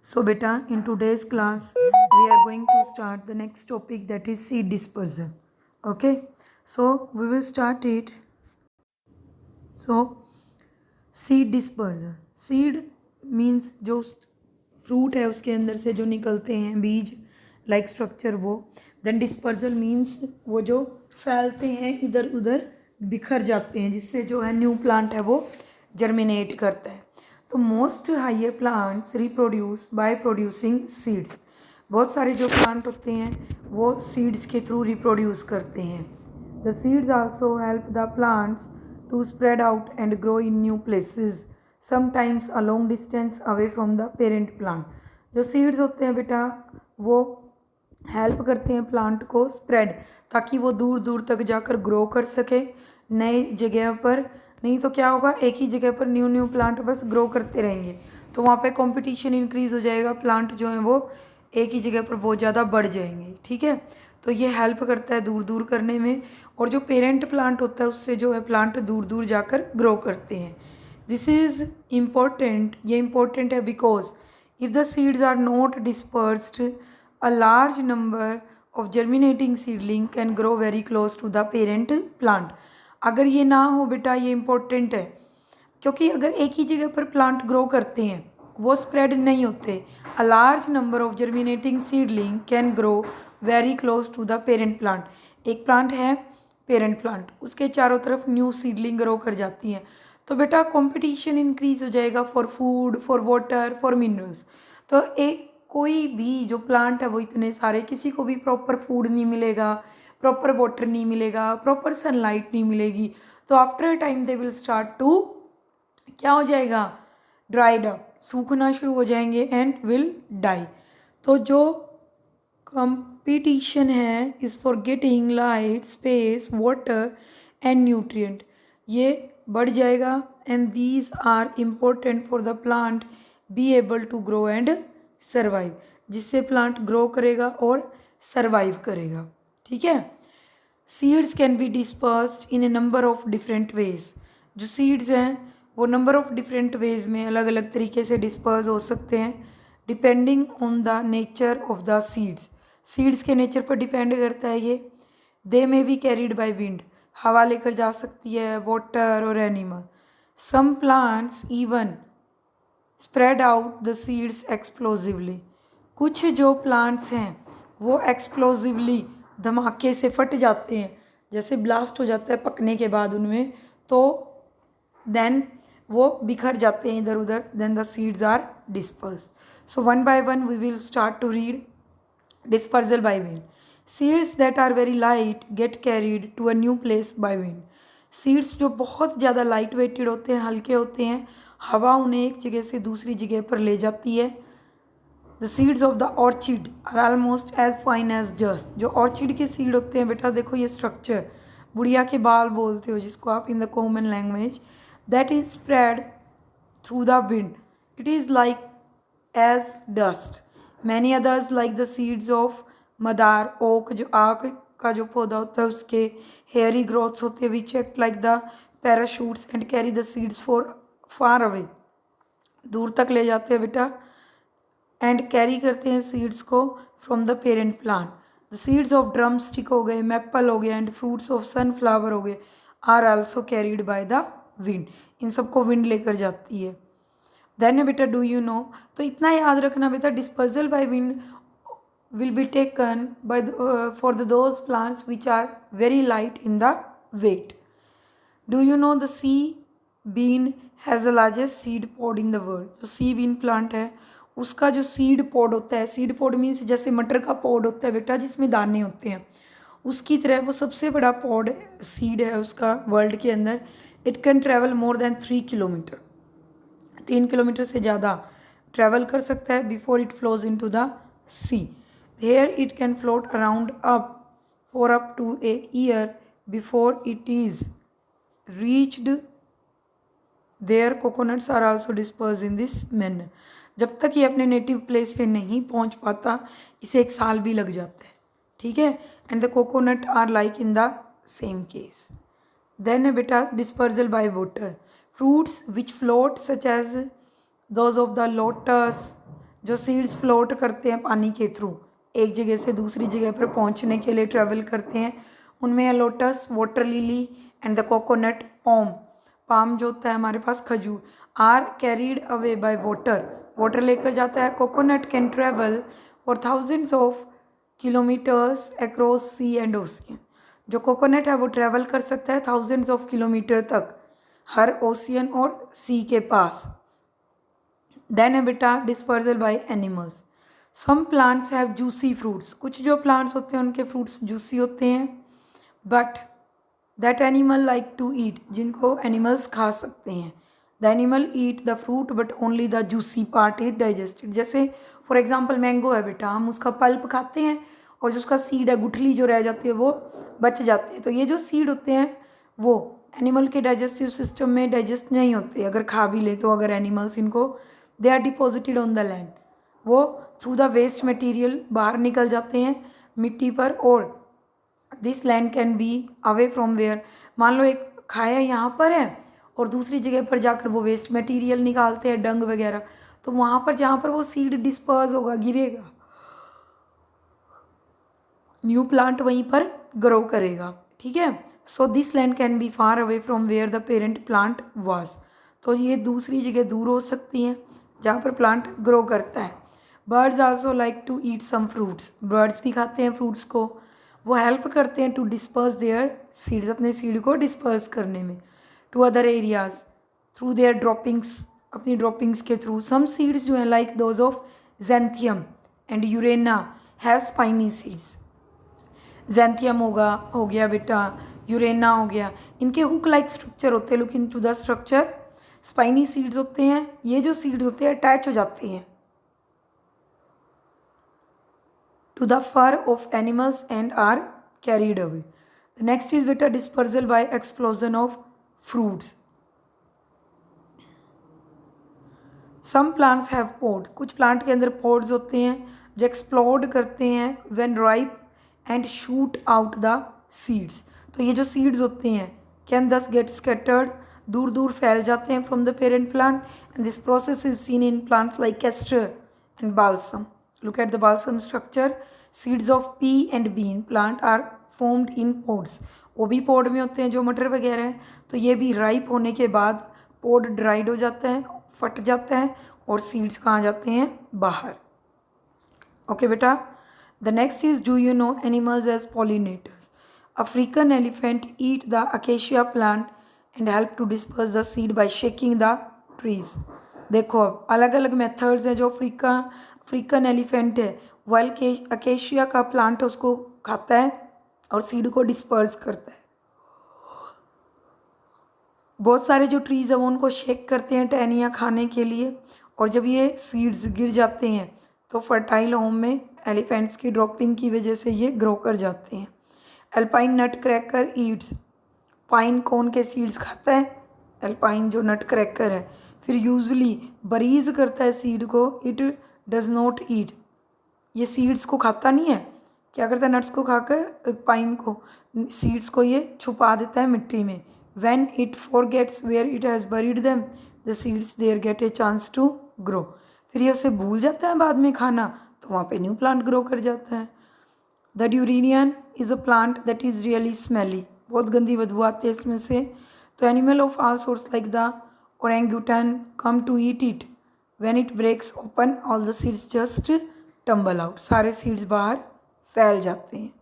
So beta, in today's class, we are going to start the next topic, that is seed dispersal. Okay, so we will start it. So seed disperser, seed means जो fruit है उसके अंदर से जो निकलते हैं बीज like structure वो. देन डिस्पर्जल मीन्स वो जो फैलते हैं इधर उधर बिखर जाते हैं जिससे जो है न्यू प्लांट है वो जर्मिनेट करता है. तो most higher plants reproduce by producing seeds. बहुत सारे जो प्लांट होते हैं वो सीड्स के थ्रू रिप्रोड्यूस करते हैं. The seeds also help the plants to spread out and grow in new places, sometimes a long distance away from the parent plant. जो सीड्स होते हैं बेटा वो हेल्प करते हैं प्लांट को स्प्रेड, ताकि वो दूर दूर तक जाकर ग्रो कर सके नए जगह पर. नहीं तो क्या होगा, एक ही जगह पर न्यू न्यू प्लांट बस ग्रो करते रहेंगे तो वहाँ पे कंपटीशन इंक्रीज़ हो जाएगा, प्लांट जो हैं वो एक ही जगह पर बहुत ज़्यादा बढ़ जाएंगे. ठीक है, तो ये हेल्प करता है दूर दूर करने में. और जो पेरेंट प्लांट होता है उससे जो है प्लांट दूर दूर जाकर ग्रो करते हैं. दिस इज़ इम्पोर्टेंट, ये इम्पोर्टेंट है because if the seeds are not dispersed a large number of germinating seedling can grow very close to the parent plant. अगर ये ना हो बेटा, ये इम्पोर्टेंट है क्योंकि अगर एक ही जगह पर प्लांट ग्रो करते हैं वो स्प्रेड नहीं होते. A large number of germinating seedling can grow very close to the parent plant. एक प्लांट है पेरेंट प्लांट, उसके चारों तरफ न्यू सीडलिंग ग्रो कर जाती हैं तो बेटा कंपटीशन इंक्रीज हो जाएगा for food, for water, for minerals. तो एक कोई भी जो प्लांट है वो इतने सारे, किसी को भी प्रॉपर फूड नहीं मिलेगा, प्रॉपर वाटर नहीं मिलेगा, प्रॉपर सनलाइट नहीं मिलेगी, तो after a time they will start to क्या हो जाएगा, ड्राइड अप, सूखना शुरू हो जाएंगे एंड विल डाई. तो जो कंपटीशन है is for getting light, space, water and nutrient, ये बढ़ जाएगा. And these are important for the plant be able to grow and survive, जिससे प्लांट ग्रो करेगा और सर्वाइव करेगा. ठीक है, seeds can be dispersed in a number of different ways. जो सीड्स हैं वो नंबर ऑफ डिफरेंट वेज में अलग अलग तरीके से डिस्पर्स हो सकते हैं depending on the nature of the seeds. Seeds के नेचर पर डिपेंड करता है ये. They may be carried by wind, हवा लेकर जा सकती है, वाटर और animal. Some plants even spread out the seeds explosively. कुछ जो प्लांट्स हैं वो एक्सप्लोजिवली धमाके से फट जाते हैं, जैसे ब्लास्ट हो जाता है पकने के बाद उनमें, तो देन वो बिखर जाते हैं इधर उधर. Then the seeds are disperse. So one by one we will start to read. Dispersal by wind. Seeds that are very light get carried to a new place by wind. Seeds जो बहुत ज़्यादा light weighted होते हैं, हल्के होते हैं, हवा उन्हें एक जगह से दूसरी जगह पर ले जाती है. The seeds of the orchid are almost as fine as dust. जो ऑर्चिड के सीड होते हैं बेटा, देखो ये स्ट्रक्चर, बुढ़िया के बाल बोलते हो जिसको आप in the common language, that is spread through the wind. It is like as dust. Many others like the seeds of मदार, ओक, जो आक का जो पौधा होता है उसके हेयरी ग्रोथ्स होते हैं, which act like the parachutes and carry the seeds for far away. दूर तक ले जाते हैं बेटा एंड कैरी करते हैं सीड्स को from the parent plant. The seeds of drum stick हो गए, मैपल हो गए एंड फ्रूट्स ऑफ सनफ्लावर हो गए are also carried by the wind. इन सबको विंड लेकर जाती है. देन बेटा डू यू नो, तो इतना याद रखना बेटा, dispersal by wind will be taken by for those plants which are very light in the weight. Do you know the sea bean has the largest seed pod in the world. जो sea bean plant है उसका जो seed pod होता है, seed pod means जैसे मटर का pod होता है बेटा जिसमें दाने होते हैं, उसकी तरह वो सबसे बड़ा पॉड सीड है उसका वर्ल्ड के अंदर. It can travel more than 3 kilometre, 3 kilometre से ज़्यादा ट्रैवल कर सकता है before it flows into the sea. Here it can float around up for up to a year before it is reached. Their coconuts are also dispersed in this manner. जब तक ये अपने native place पे नहीं पहुंच पाता इसे 1 साल भी लग जाता है. ठीक है, and the coconut are like in the same case. Then बेटा dispersal by water. Fruits which float such as those of the lotus, जो सीड्स फ्लोट करते हैं पानी के थ्रू, एक जगह से दूसरी जगह पर पहुंचने के लिए ट्रैवल करते हैं, उनमें है lotus, water lily and the coconut palm. Palm जो होता है हमारे पास खजूर, are carried away by water, water लेकर जाता है। Coconut can travel for thousands of kilometres across sea and ocean, जो कोकोनट है वो ट्रैवल कर सकता है थाउजेंड्स ऑफ किलोमीटर तक हर ओशियन और सी के पास। देन है बेटा dispersal by animals. Some plants have juicy fruits, कुछ जो प्लांट्स होते हैं उनके फ्रूट्स जूसी होते हैं, but that animal like to eat, जिनको एनिमल्स खा सकते हैं। The animal eat the fruit but only the juicy part is digested. जैसे फॉर एग्जाम्पल मैंगो है बेटा, हम उसका पल्प खाते हैं और जो उसका सीड है, गुठली जो रह जाती है वो बच जाती है। तो ये जो सीड होते हैं वो एनिमल के डाइजेस्टिव सिस्टम में डाइजेस्ट नहीं होते, अगर खा भी ले तो, अगर एनिमल्स इनको, they are deposited on the land, वो थ्रू द वेस्ट मटेरियल बाहर निकल जाते हैं मिट्टी पर। और this land can be away from where, मान लो एक खाया यहाँ पर है और दूसरी जगह पर जाकर वो वेस्ट मटेरियल निकालते हैं, डंग वगैरह, तो वहाँ पर जहाँ पर वो सीड डिस्पर्स होगा, गिरेगा, न्यू प्लांट वहीं पर ग्रो करेगा। ठीक है, so this land can be far away from where the parent plant was, तो ये दूसरी जगह दूर हो सकती हैं जहाँ पर प्लांट ग्रो करता है। Birds also like to eat some fruits, birds भी खाते हैं फ्रूट्स को, वो हेल्प करते हैं टू डिस्पर्स देयर सीड्स, अपने सीड को डिस्पर्स करने में, to other areas through their droppings, अपनी ड्रॉपिंग्स के थ्रू। सम सीड्स जो हैं like those of xanthium and urena have spiny seeds, xanthium हो गया बेटा, यूरेना हो गया, इनके हुक लाइक स्ट्रक्चर होते हैं, look into the structure, spiny seeds होते हैं। ये जो सीड्स होते हैं अटैच हो जाते हैं to the fur of animals and are carried away. The next is beta dispersal by explosion of fruits. Some plants have pod, कुछ प्लांट के अंदर pods होते हैं जो एक्सप्लोड करते हैं when ripe and shoot out the seeds. तो ये जो seeds होते हैं can thus get scattered, दूर दूर फैल जाते हैं from the parent plant, and this process is seen in plants like castor and balsam. Look at the balsam structure. Seeds of pea and bean plant are formed in pods. वो भी पोड में होते हैं जो मटर वगैरह हैं, तो ये भी राइप होने के बाद पोड ड्राइड हो जाता है, फट जाता है और सीड्स कहाँ जाते हैं, बाहर। ओके बेटा, the next is do you know animals as pollinators. African elephant eat the acacia plant and help to disperse the seed by shaking the trees. देखो अब अलग अलग मेथड्स हैं जो अफ्रीकन एलिफेंट है वो अकेशिया का प्लांट उसको खाता है और सीड को डिस्पर्स करता है। बहुत सारे जो ट्रीज़ है वो उनको शेक करते हैं टहनियाँ खाने के लिए, और जब ये सीड्स गिर जाते हैं तो फर्टाइल होम में एलिफेंट्स की ड्रॉपिंग की वजह से ये ग्रो कर जाते हैं। एल्पाइन नट क्रैकर ईट्स, पाइन कोन के सीड्स खाता है एल्पाइन जो नट क्रैकर है। फिर यूजुअली बरीज करता है सीड को, इट डज नॉट ईट, ये सीड्स को खाता नहीं है, क्या करता है, नट्स को खाकर पाइन को, सीड्स को ये छुपा देता है मिट्टी में। When it forgets where it has buried them the seeds there get a chance to grow, फिर ये उसे भूल जाता है बाद में खाना, तो वहाँ पे न्यू प्लांट ग्रो कर जाता है। The durian is a plant that is really smelly, बहुत गंदी बदबू आती है इसमें से। तो animal of all sorts like the orangutan come to eat it, when it breaks open all the seeds just tumble out, सारे सीड्स बाहर फैल जाते हैं।